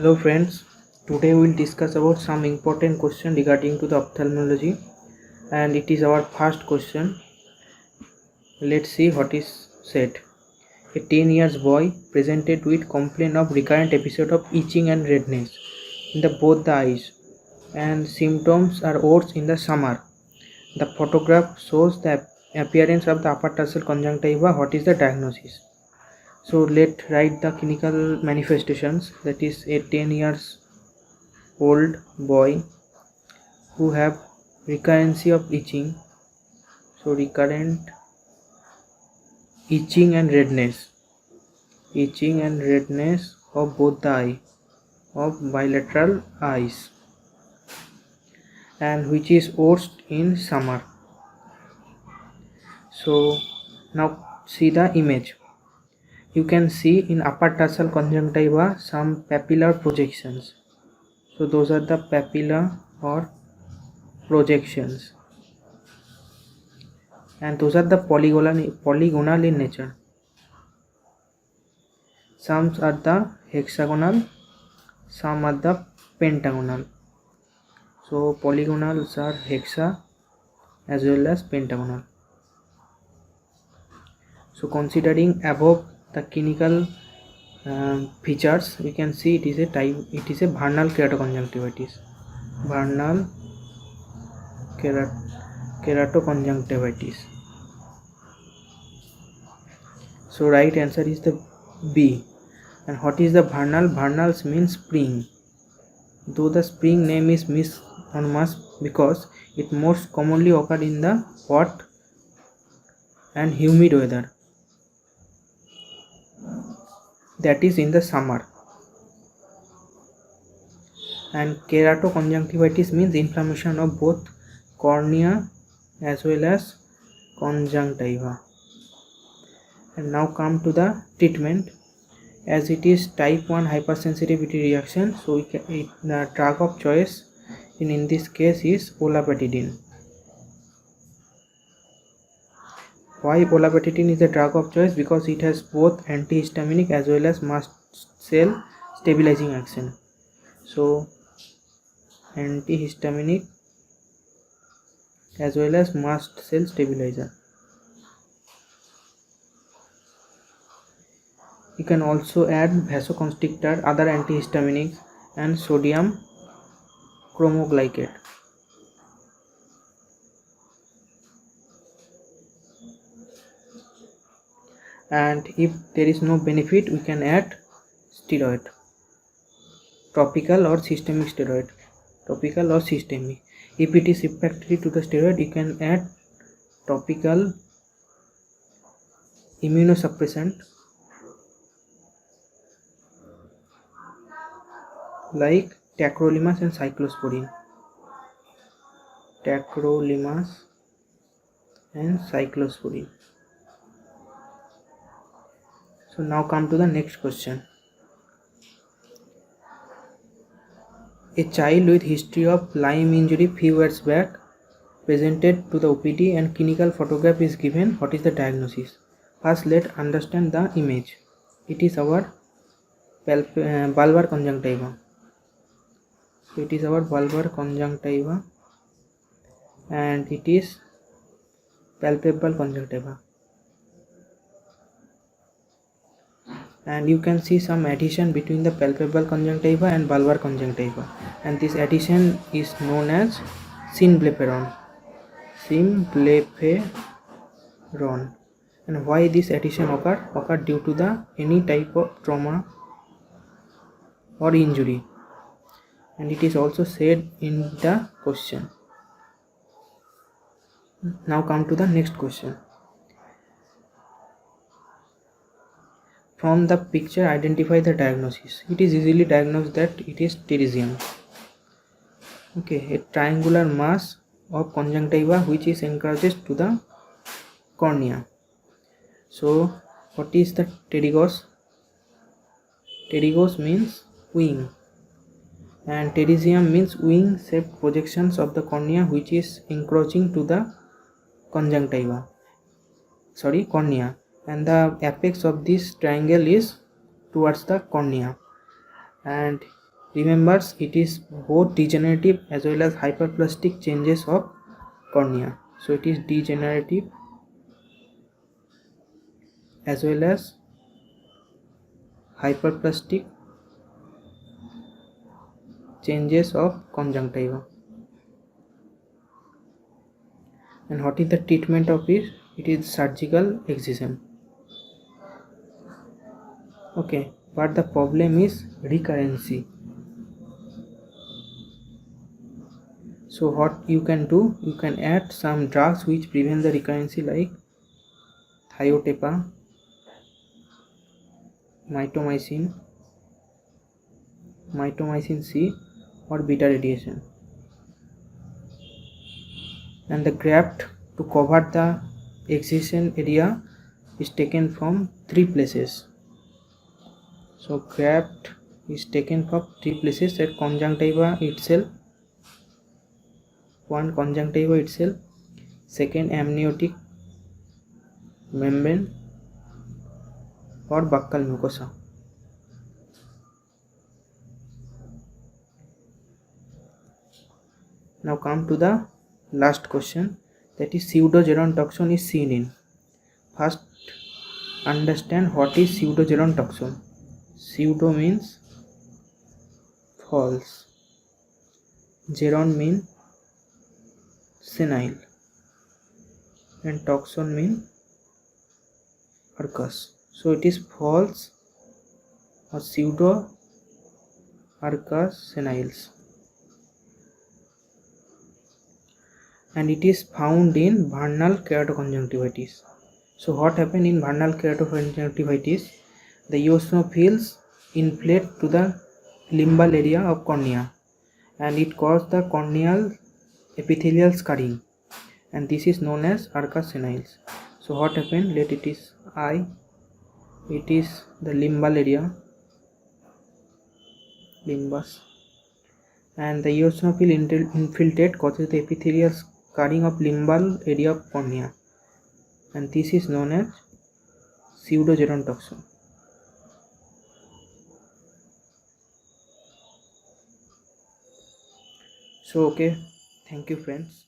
Hello friends, today we will discuss about some important question regarding to the ophthalmology, and it is our first question. Let's see what is said. A 10 years boy presented with complaint of recurrent episode of itching and redness in both the eyes, and symptoms are worse in the summer. The photograph shows the appearance of the upper tarsal conjunctiva. What is the diagnosis? So let's write the clinical manifestations. That is a 10 years old boy who have recurrency of itching. So recurrent itching and redness of both the eye, of bilateral eyes, and which is worst in summer. So now see the image. You can see in upper tarsal conjunctiva some papillar projections. So those are the papilla or projections, and those are the polygonal in nature. Some are the hexagonal, some are the pentagonal. So polygonals are hexa as well as pentagonal. So considering above the clinical features, we can see it is a vernal keratoconjunctivitis. Vernal keratoconjunctivitis. So right answer is the B. And what is the vernal? Vernals means spring. Though the spring name is misnomerous because it most commonly occur in the hot and humid weather, that is in the summer. And keratoconjunctivitis means inflammation of both cornea as well as conjunctiva. And now come to the treatment. As it is type 1 hypersensitivity reaction, so the drug of choice in this case is olapatidine. Why olapatidine is the drug of choice? Because it has both antihistaminic as well as mast cell stabilizing action. So antihistaminic as well as mast cell stabilizer. You can also add vasoconstrictor, other antihistaminics, and sodium chromoglycate. And if there is no benefit, we can add steroid, topical or systemic steroid, topical or systemic. If it is refractory to the steroid, you can add topical immunosuppressant like tacrolimus and cyclosporine. So now come to the next question. A child with history of Lyme injury few years back presented to the OPD and clinical photograph is given. What is the diagnosis? First, let's understand the image. It is our bulbar conjunctiva. So it is our bulbar conjunctiva, and it is palpebral conjunctiva. And you can see some adhesion between the palpebral conjunctiva and bulbar conjunctiva, and this adhesion is known as symblepharon. And why this adhesion occur due to the any type of trauma or injury, and it is also said in the question. Now come to the next question. From the picture, identify the diagnosis. It is easily diagnosed that it is pterygium. Okay, a triangular mass of conjunctiva which is encroaches to the cornea. So what is the pterygos? Pterygos means wing, and pterygium means wing shaped projections of the cornea which is encroaching to the cornea, and the apex of this triangle is towards the cornea, and Remembers, it is both degenerative as well as hyperplastic changes of cornea. So it is degenerative as well as hyperplastic changes of conjunctiva. And what is the treatment of it? It is surgical excision. Okay, but the problem is recurrency. So what you can do, you can add some drugs which prevent the recurrency like thiotepa, mitomycin, mitomycin C, or beta radiation. And the graft to cover the excision area is taken from 3 places. So graft is taken from 3 places: at conjunctiva itself, one conjunctiva itself, second amniotic membrane, or buccal mucosa. Now come to the last question, that is pseudogerontoxin is seen in. First, understand what is pseudogerontoxin. Pseudo means false, geron means senile, and toxin means Arcus. So it is false or pseudo Arcus seniles, and it is found in vernal keratoconjunctivitis. So what happened in vernal keratoconjunctivitis? The eosinophils inflate to the limbal area of cornea, and it causes the corneal epithelial scarring, and this is known as Arcus seniles. So what happened? Let it is eye, it is the limbal area, limbus, and the eosinophil infiltrate causes the epithelial scarring of limbal area of cornea, and this is known as pseudogerontoxin. So okay, thank you friends.